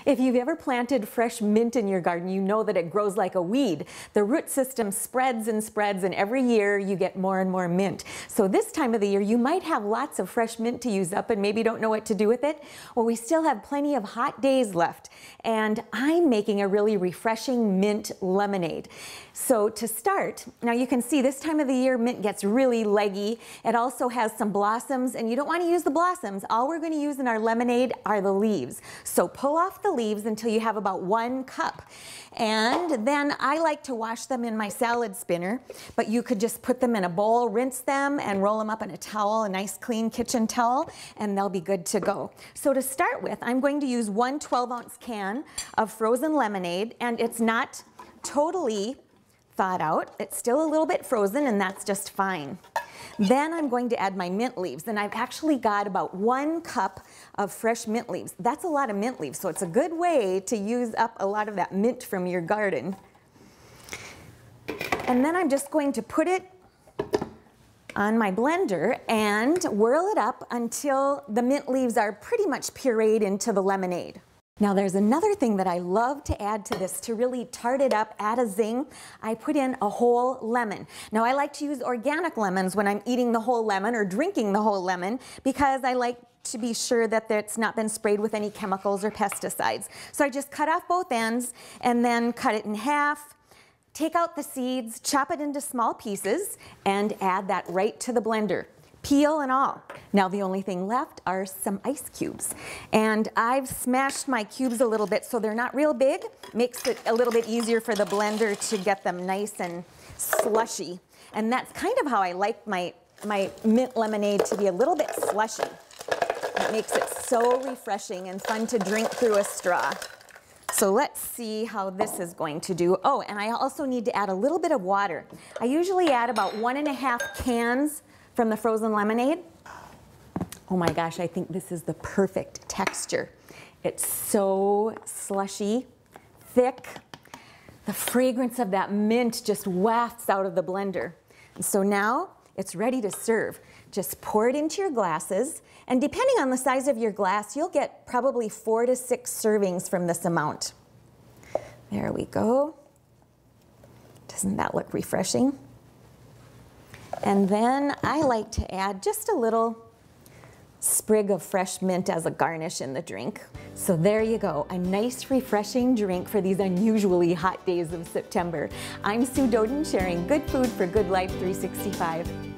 If you've ever planted fresh mint in your garden, you know that it grows like a weed. The root system spreads and spreads, and every year you get more and more mint. So this time of the year, you might have lots of fresh mint to use up and maybe don't know what to do with it. Well, we still have plenty of hot days left, and I'm making a really refreshing mint lemonade. So to start, now you can see this time of the year mint gets really leggy. It also has some blossoms, and you don't want to use the blossoms. All we're going to use in our lemonade are the leaves. So pull off the leaves until you have about 1 cup. And then I like to wash them in my salad spinner, but you could just put them in a bowl, rinse them, and roll them up in a towel, a nice clean kitchen towel, and they'll be good to go. So to start with, I'm going to use 1 12-ounce can of frozen lemonade, and it's not totally thawed out. It's still a little bit frozen, and that's just fine. Then I'm going to add my mint leaves, and I've actually got about 1 cup of fresh mint leaves. That's a lot of mint leaves, so it's a good way to use up a lot of that mint from your garden. And then I'm just going to put it on my blender and whirl it up until the mint leaves are pretty much pureed into the lemonade. Now there's another thing that I love to add to this to really tart it up, add a zing. I put in a whole lemon. Now I like to use organic lemons when I'm eating the whole lemon or drinking the whole lemon because I like to be sure that it's not been sprayed with any chemicals or pesticides. So I just cut off both ends and then cut it in half. Take out the seeds, chop it into small pieces, and add that right to the blender. Peel and all. Now the only thing left are some ice cubes. And I've smashed my cubes a little bit so they're not real big. Makes it a little bit easier for the blender to get them nice and slushy. And that's kind of how I like my mint lemonade to be a little bit slushy. It makes it so refreshing and fun to drink through a straw. So let's see how this is going to do. Oh, and I also need to add a little bit of water. I usually add about 1.5 cans from the frozen lemonade. Oh my gosh, I think this is the perfect texture. It's so slushy, thick. The fragrance of that mint just wafts out of the blender. And so now it's ready to serve. Just pour it into your glasses, and depending on the size of your glass, you'll get probably 4 to 6 servings from this amount. There we go. Doesn't that look refreshing? And then I like to add just a little sprig of fresh mint as a garnish in the drink. So there you go, a nice refreshing drink for these unusually hot days of September. I'm Sue Doden, sharing good food for Good Life 365.